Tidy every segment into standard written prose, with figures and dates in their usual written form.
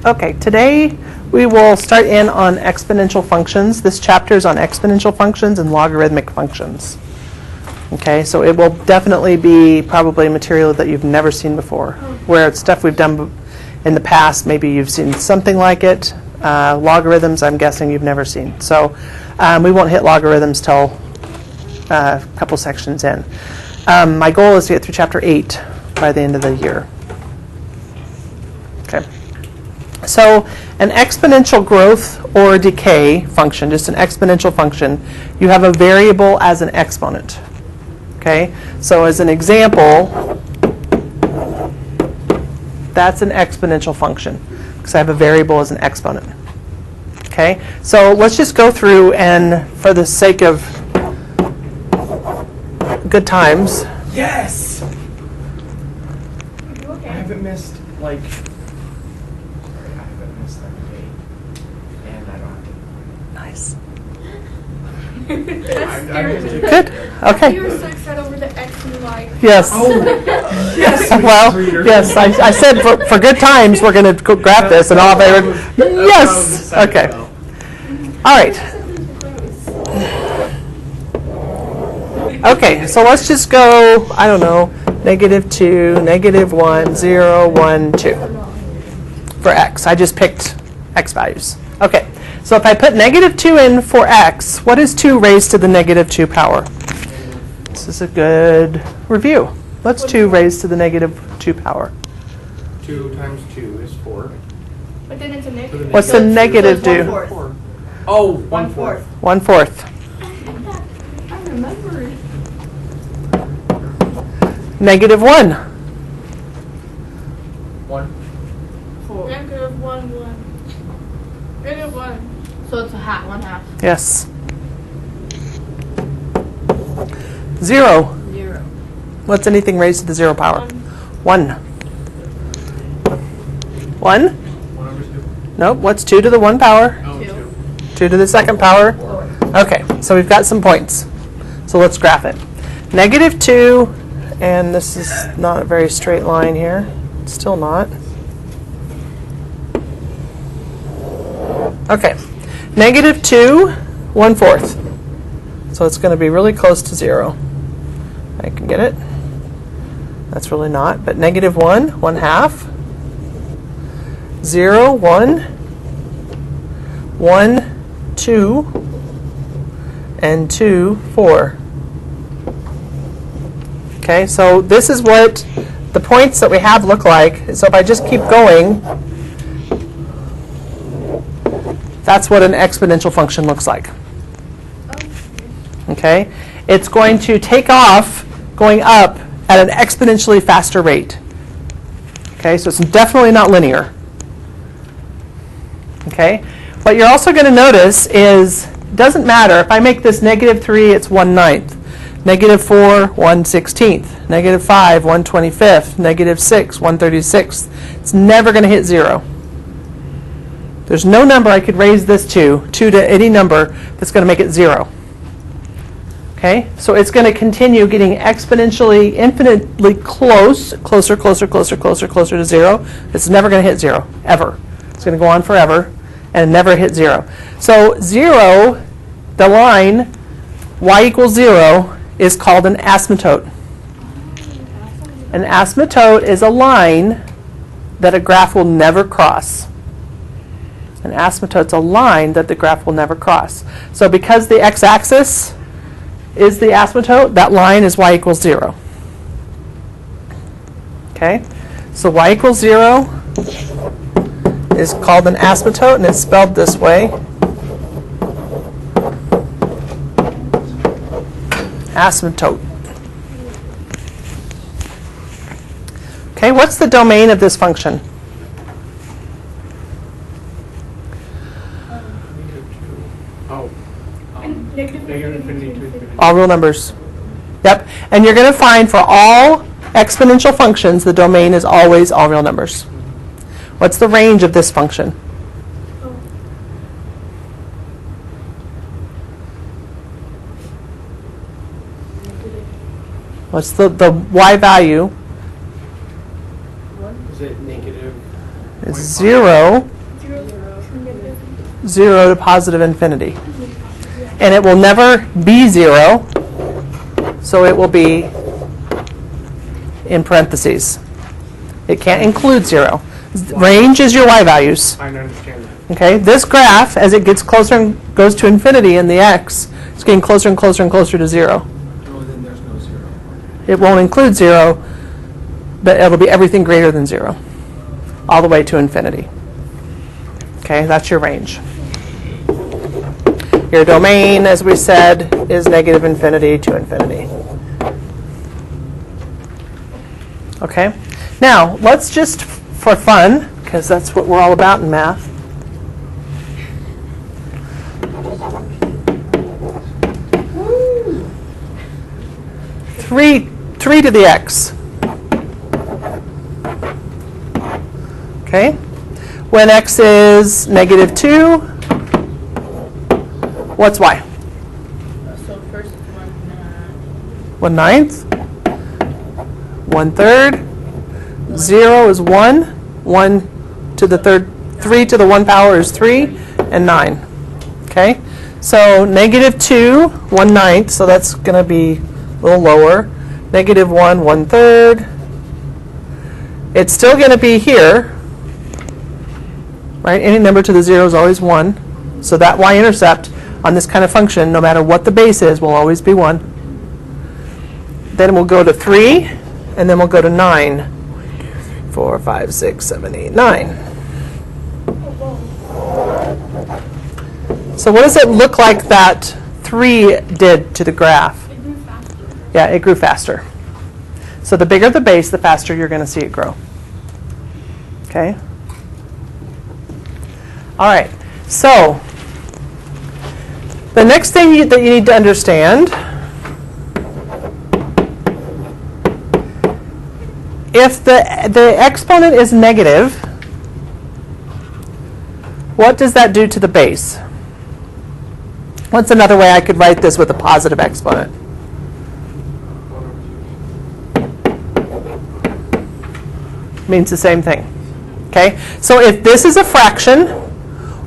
Okay, today we will start in on exponential functions. This chapter is on exponential functions and logarithmic functions. Okay, so it will definitely be probably material that you've never seen before. Where it's stuff we've done in the past, maybe you've seen something like it. Logarithms, I'm guessing you've never seen. So we won't hit logarithms till a couple sections in. My goal is to get through chapter 8 by the end of the year. Okay. So an exponential growth or decay function, just an exponential function, you have a variable as an exponent. Okay? So as an example, that's an exponential function because I have a variable as an exponent. Okay? So let's just go through and for the sake of good times. Yes! I haven't missed, like... Nice. Good. Okay. You were so excited over the X and Y. Yes. Oh, yes. Well, yes. I said for good times we're going to grab this and all there. Yes. Okay. All right. Okay. So let's just go. I don't know. -2, -1, 0, 1, 2 for x. I just picked x values. Okay. So if I put -2 in for x, what is 2 raised to the -2 power? This is a good review. What's 2 raised to the -2 power? 2 times 2 is 4. But then it's a negative. What's the negative do? 4. Oh, 1/4. 1/4. I remember it. -1. 1. Negative 1, 1. Negative 1. So it's a half, 1/2. Yes. 0. 0. What's anything raised to the 0 power? 1. 1? 1 over 2. Nope. What's 2 to the 1 power? Oh, 2. 2 to the 2nd power? Okay, so we've got some points. So let's graph it. -2, and this is not a very straight line here. It's still not. Okay, -2, 1/4. So it's going to be really close to 0. I can get it. That's really not, but -1, 1/2. 0, 1, 1, 2, and 2, 4. Okay, so this is what the points that we have look like. So if I just keep going, that's what an exponential function looks like. Okay, it's going to take off going up at an exponentially faster rate. Okay, so it's definitely not linear. Okay, what you're also going to notice is it doesn't matter. If I make this -3, it's 1/9. -4, 1/16. -5, 1/25. -6, 1/36. It's never going to hit 0. There's no number I could raise this to any number that's going to make it 0. Okay, so it's going to continue getting exponentially, infinitely closer to 0. It's never going to hit 0, ever. It's going to go on forever and never hit 0. So 0, the line y = 0, is called an asymptote. An asymptote is a line that a graph will never cross. An asymptote is a line that the graph will never cross. So because the x-axis is the asymptote, that line is y = 0. Okay? So y = 0 is called an asymptote, and it's spelled this way. Asymptote. Okay, what's the domain of this function? Oh. Negative -infinity to infinity. All real numbers. Yep. And you're going to find for all exponential functions, the domain is always all real numbers. What's the range of this function? What's the y value? Is it negative? Is 0 0 to positive infinity. And it will never be 0, so it will be in parentheses. It can't include 0. Range is your y values. I understand that. Okay, this graph, as it gets closer and goes to infinity in the x, it's getting closer and closer and closer to 0. No, then there's no 0. It won't include 0, but it'll be everything greater than 0, all the way to infinity. Okay, that's your range. Your domain, as we said, is negative infinity to infinity. Okay, now let's just, for fun, because that's what we're all about in math, three to the x. Okay, when x is negative 2, what's y? So first 1/9, 1/3, 0 is 1, 1 to the third, 3 to the 1 power is 3, and 9. Okay, so negative 2, 1/9, so that's going to be a little lower. Negative 1, 1/3. It's still going to be here, right? Any number to the 0 is always 1. So that y-intercept on this kind of function, no matter what the base is, will always be 1. Then we'll go to 3, and then we'll go to 9. 4, 5, 6, 7, 8, 9. So what does it look like that 3 did to the graph? It grew faster. Yeah, it grew faster. So the bigger the base, the faster you're going to see it grow. Okay? All right. So the next thing that you need to understand, if the exponent is negative, what does that do to the base? What's another way I could write this with a positive exponent? Means the same thing. Okay? So if this is a fraction,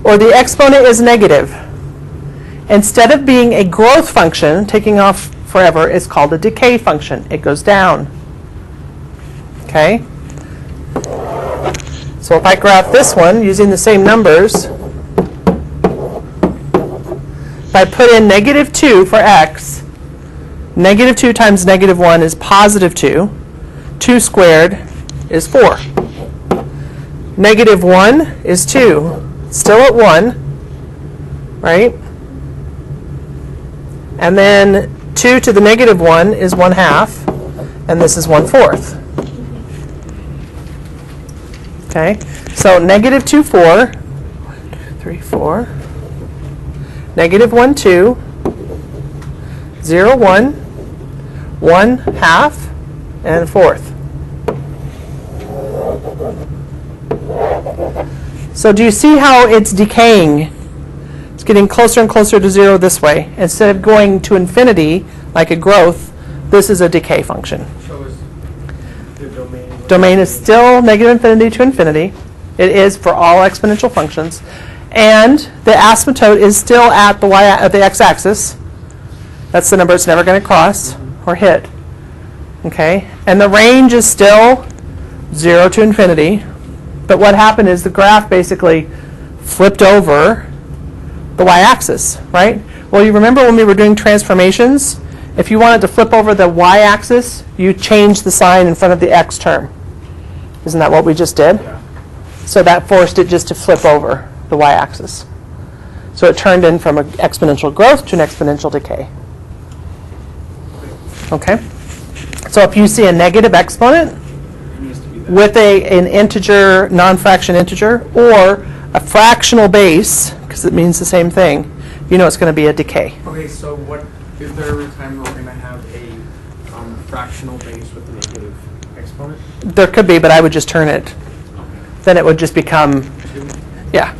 or the exponent is negative, instead of being a growth function, taking off forever, it's called a decay function. It goes down. Okay? So if I graph this one using the same numbers, if I put in negative 2 for x, negative 2 times negative 1 is positive 2. 2 squared is 4. Negative 1 is 2. Still at 1, right? And then 2 to the negative 1 is 1/2, and this is 1/4. Okay, so negative 2, 4, 3, 4, negative 1, 2, 0, 1, 1/2, and 1/4. So do you see how it's decaying? It's getting closer and closer to 0 this way. Instead of going to infinity, like a growth, this is a decay function. So is the domain... Domain is still negative infinity to infinity. It is for all exponential functions. And the asymptote is still at the x-axis. That's the number it's never going to cross or hit. Okay? And the range is still 0 to infinity. But what happened is the graph basically flipped over the y-axis, right? Well, you remember when we were doing transformations? If you wanted to flip over the y-axis, you change the sign in front of the x term. Isn't that what we just did? Yeah. So that forced it just to flip over the y-axis. So it turned in from an exponential growth to an exponential decay. Okay? So if you see a negative exponent It needs to be that. with an integer, non-fraction integer, or a fractional base, because it means the same thing, you know it's going to be a decay. Okay, so what is there a time where we're going to have a fractional base with a negative exponent? There could be, but I would just turn it. Then it would just become, 2? yeah.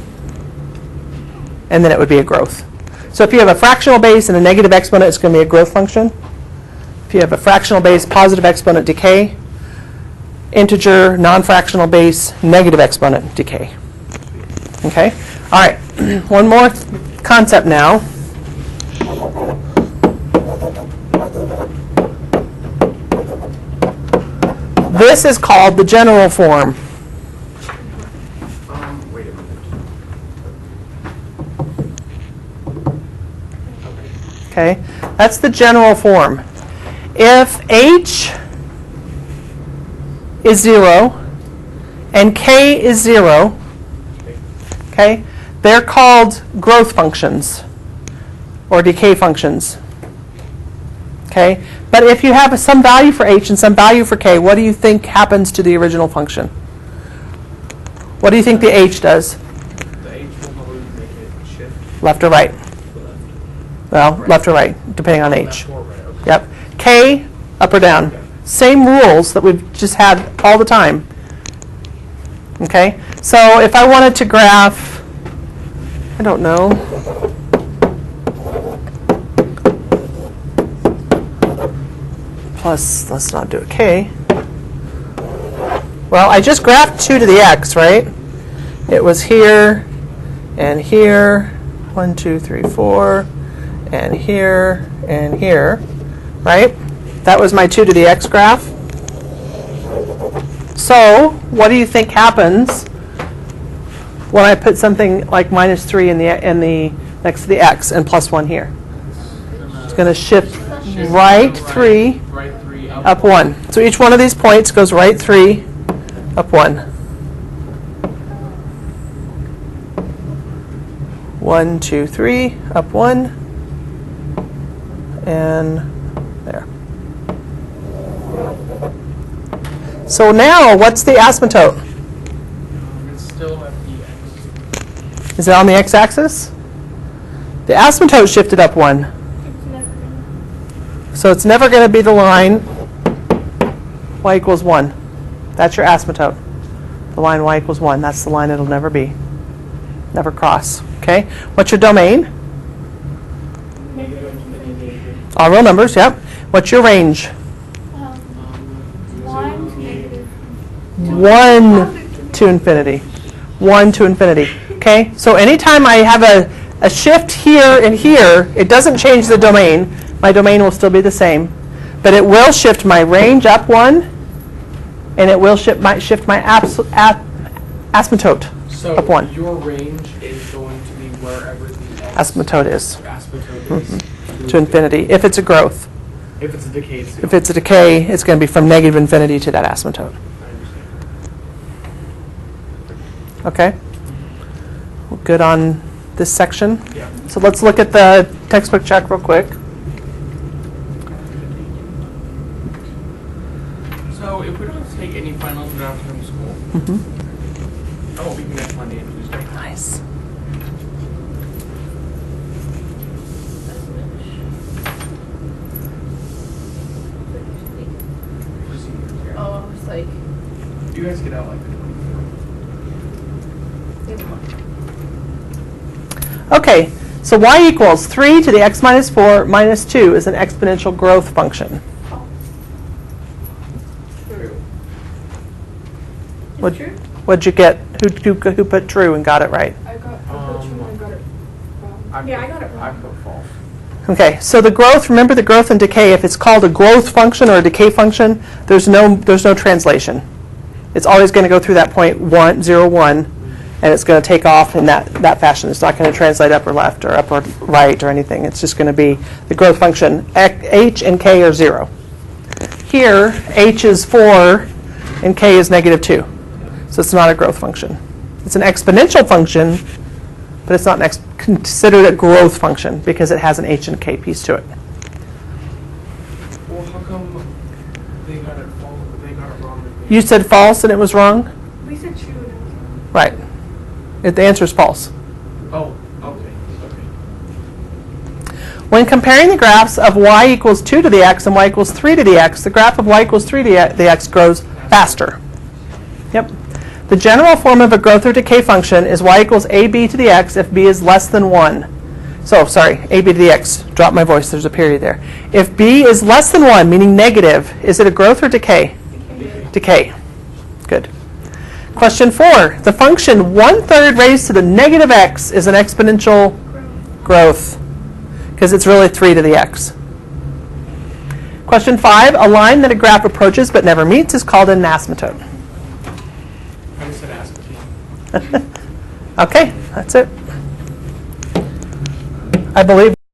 And then it would be a growth. So if you have a fractional base and a negative exponent, it's going to be a growth function. If you have a fractional base, positive exponent, decay. Integer, non-fractional base, negative exponent, decay. Okay? All right. One more concept now. This is called the general form. Wait a minute. Okay? That's the general form. If h is 0 and k is 0, okay, they're called growth functions or decay functions. Okay? But if you have some value for h and some value for k, what do you think happens to the original function? What do you think the h does? The H will probably make it shift Left or right? to the left. Well, left or right, depending on h. Left or right, okay. Yep. K, up or down. Same rules that we've just had all the time. Okay? So if I wanted to graph, I don't know. Plus, let's not do a k. Well, I just graphed 2 to the x, right? It was here and here. 1, 2, 3, 4. And here and here. Right? That was my 2 to the x graph. So, what do you think happens when I put something like minus 3 in the next to the x and plus 1 here? It's going to shift right 3 Right 3 up 1. So each one of these points goes right 3 up 1. 1, 2, 3 up 1. And there. So now, what's the asymptote? It's still at the X. Is it on the x-axis? The asymptote shifted up 1. It's never gonna. So it's never going to be the line y equals 1. That's your asymptote. The line y equals 1. That's the line it'll never be. Never cross. Okay? What's your domain? All real numbers, yep. What's your range? 1 to negative. 1 to infinity. 1 to infinity. Okay? So anytime I have a shift here and here, it doesn't change the domain. My domain will still be the same. But it will shift my range up 1, and it will shift my asymptote So up 1. your range is going to be wherever the Asymptote is asymptote is to infinity, if it's a growth. If it's a decay, it's If it's a decay, it's going to be from negative infinity to that asymptote. I understand. Okay? We're good on this section? Yeah. So let's look at the textbook check real quick. So if we don't take any finals rounds from school, oh, we can next Monday and Tuesday. Nice. For seniors, yeah. Oh, I was like, You guys get out like the 24th. Okay, so y equals 3 to the x minus 4 minus 2 is an exponential growth function. True. What- it's true. What'd you get? Who put true and got it right? I got true and I got it wrong. I I got it I wrong. put false. Okay, so the growth, remember the growth and decay, if it's called a growth function or a decay function, there's no translation. It's always going to go through that point 1, 0, 1, and it's going to take off in that fashion. It's not going to translate up or left or up or right or anything. It's just going to be the growth function. H and k are 0. Here, h is 4 and k is negative 2. So it's not a growth function. It's an exponential function, but it's not considered a growth function because it has an h and k piece to it. Well, how come they got it false? They got it wrong. You said false and it was wrong? We said true and it was wrong. Right. The answer is false. Oh, okay, okay. When comparing the graphs of y equals 2 to the x and y equals 3 to the x, the graph of y equals 3 to the x grows faster. Yep. The general form of a growth or decay function is y equals ab to the x if b is less than 1. So, sorry, ab to the x. Drop my voice, there's a period there. If b is less than 1, meaning negative, is it a growth or decay? Decay. Good. Question 4. The function 1/3 raised to the negative x is an exponential growth because it's really 3 to the x. Question 5. A line that a graph approaches but never meets is called an asymptote. I just said asymptote. Okay, that's it. I believe